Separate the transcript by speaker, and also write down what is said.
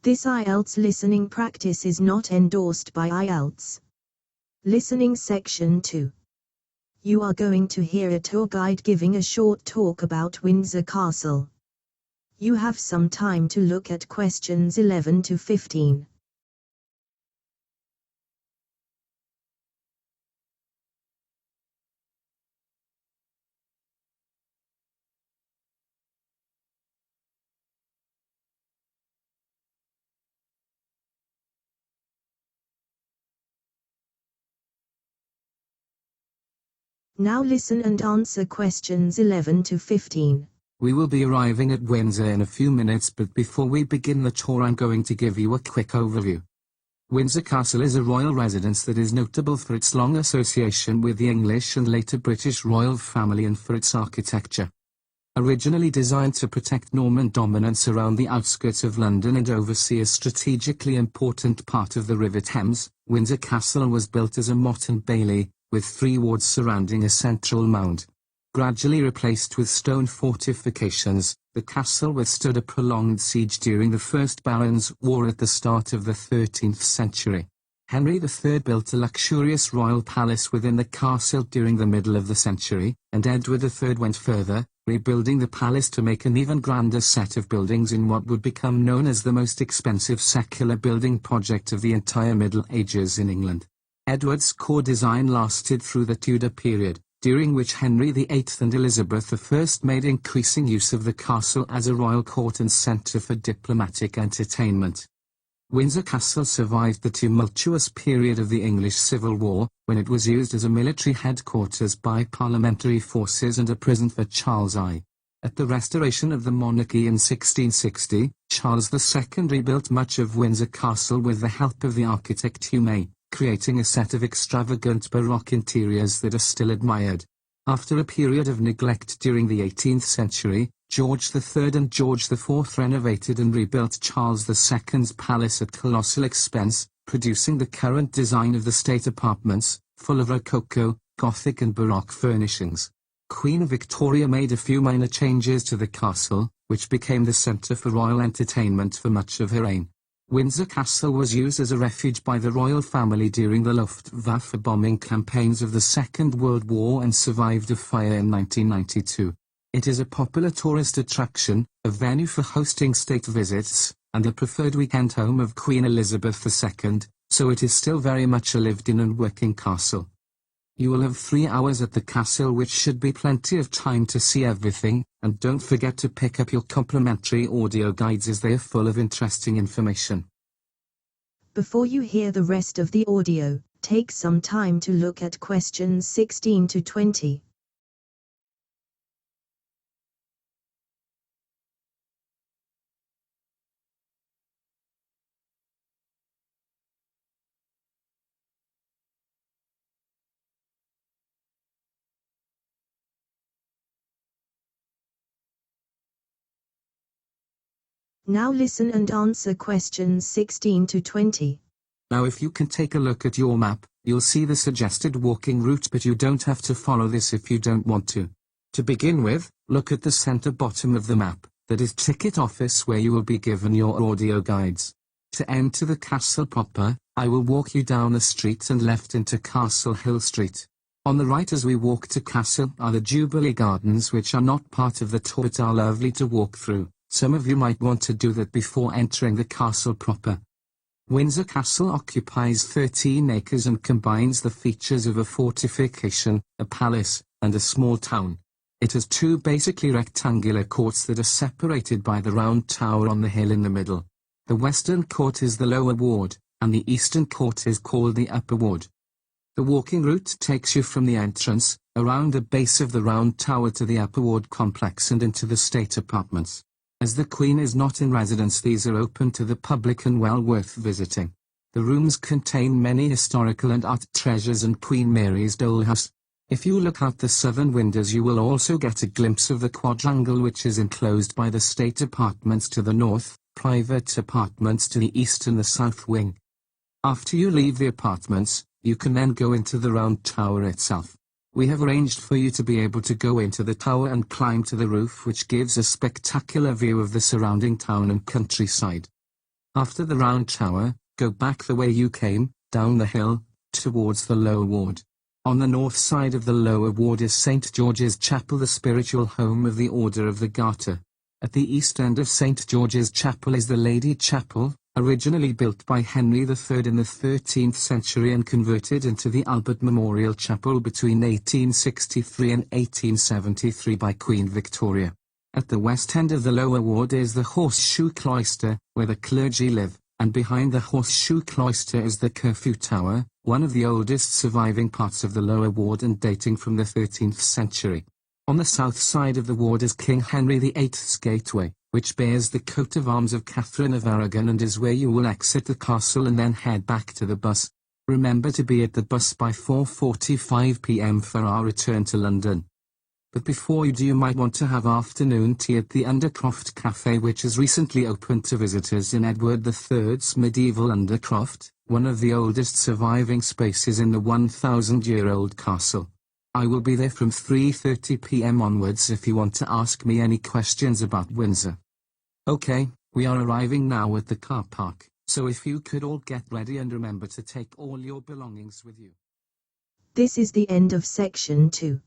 Speaker 1: This IELTS listening practice is not endorsed by IELTS. Listening Section 2. You are going to hear a tour guide giving a short talk about Windsor Castle. You have some time to look at questions 11 to 15. Now listen and answer questions 11 to 15.
Speaker 2: We will be arriving at Windsor in a few minutes, but before we begin the tour I'm going to give you a quick overview. Windsor Castle is a royal residence that is notable for its long association with the English and later British royal family and for its architecture. Originally designed to protect Norman dominance around the outskirts of London and oversee a strategically important part of the River Thames, Windsor Castle was built as a motte and bailey, with 3 wards surrounding a central mound. Gradually replaced with stone fortifications, the castle withstood a prolonged siege during the First Barons' War at the start of the 13th century. Henry III built a luxurious royal palace within the castle during the middle of the century, and Edward III went further, rebuilding the palace to make an even grander set of buildings in what would become known as the most expensive secular building project of the entire Middle Ages in England. Edward's core design lasted through the Tudor period, during which Henry VIII and Elizabeth I made increasing use of the castle as a royal court and centre for diplomatic entertainment. Windsor Castle survived the tumultuous period of the English Civil War, when it was used as a military headquarters by parliamentary forces and a prison for Charles I. At the restoration of the monarchy in 1660, Charles II rebuilt much of Windsor Castle with the help of the architect Hugh May, creating a set of extravagant Baroque interiors that are still admired. After a period of neglect during the 18th century, George III and George IV renovated and rebuilt Charles II's palace at colossal expense, producing the current design of the state apartments, full of Rococo, Gothic and Baroque furnishings. Queen Victoria made a few minor changes to the castle, which became the centre for royal entertainment for much of her reign. Windsor Castle was used as a refuge by the royal family during the Luftwaffe bombing campaigns of the Second World War and survived a fire in 1992. It is a popular tourist attraction, a venue for hosting state visits, and the preferred weekend home of Queen Elizabeth II, so it is still very much a lived-in and working castle. You will have 3 hours at the castle, which should be plenty of time to see everything, and don't forget to pick up your complimentary audio guides as they are full of interesting information.
Speaker 1: Before you hear the rest of the audio, take some time to look at questions 16 to 20. Now listen and answer questions 16 to 20.
Speaker 2: Now if you can take a look at your map, you'll see the suggested walking route, but you don't have to follow this if you don't want to. To begin with, look at the center bottom of the map, that is Ticket Office, where you will be given your audio guides. To enter the castle proper, I will walk you down a street and left into Castle Hill Street. On the right as we walk to Castle are the Jubilee Gardens, which are not part of the tour but are lovely to walk through. Some of you might want to do that before entering the castle proper. Windsor Castle occupies 13 acres and combines the features of a fortification, a palace, and a small town. It has 2 basically rectangular courts that are separated by the round tower on the hill in the middle. The western court is the lower ward, and the eastern court is called the upper ward. The walking route takes you from the entrance, around the base of the round tower to the upper ward complex and into the state apartments. As the Queen is not in residence, these are open to the public and well worth visiting. The rooms contain many historical and art treasures and Queen Mary's dollhouse. If you look out the southern windows you will also get a glimpse of the quadrangle, which is enclosed by the state apartments to the north, private apartments to the east and the south wing. After you leave the apartments, you can then go into the round tower itself. We have arranged for you to be able to go into the tower and climb to the roof, which gives a spectacular view of the surrounding town and countryside. After the round tower, go back the way you came, down the hill, towards the lower ward. On the north side of the lower ward is St. George's Chapel, the spiritual home of the Order of the Garter. At the east end of St. George's Chapel is the Lady Chapel, originally built by Henry III in the 13th century and converted into the Albert Memorial Chapel between 1863 and 1873 by Queen Victoria. At the west end of the lower ward is the Horseshoe Cloister, where the clergy live, and behind the Horseshoe Cloister is the Curfew Tower, one of the oldest surviving parts of the lower ward and dating from the 13th century. On the south side of the ward is King Henry VIII's Gateway, which bears the coat of arms of Catherine of Aragon and is where you will exit the castle and then head back to the bus. Remember to be at the bus by 4:45 p.m. for our return to London. But before you do, you might want to have afternoon tea at the Undercroft Cafe, which has recently opened to visitors in Edward III's medieval Undercroft, one of the oldest surviving spaces in the 1,000-year-old castle. I will be there from 3:30 p.m. onwards if you want to ask me any questions about Windsor. Okay, we are arriving now at the car park, so if you could all get ready and remember to take all your belongings with you.
Speaker 1: This is the end of section 2.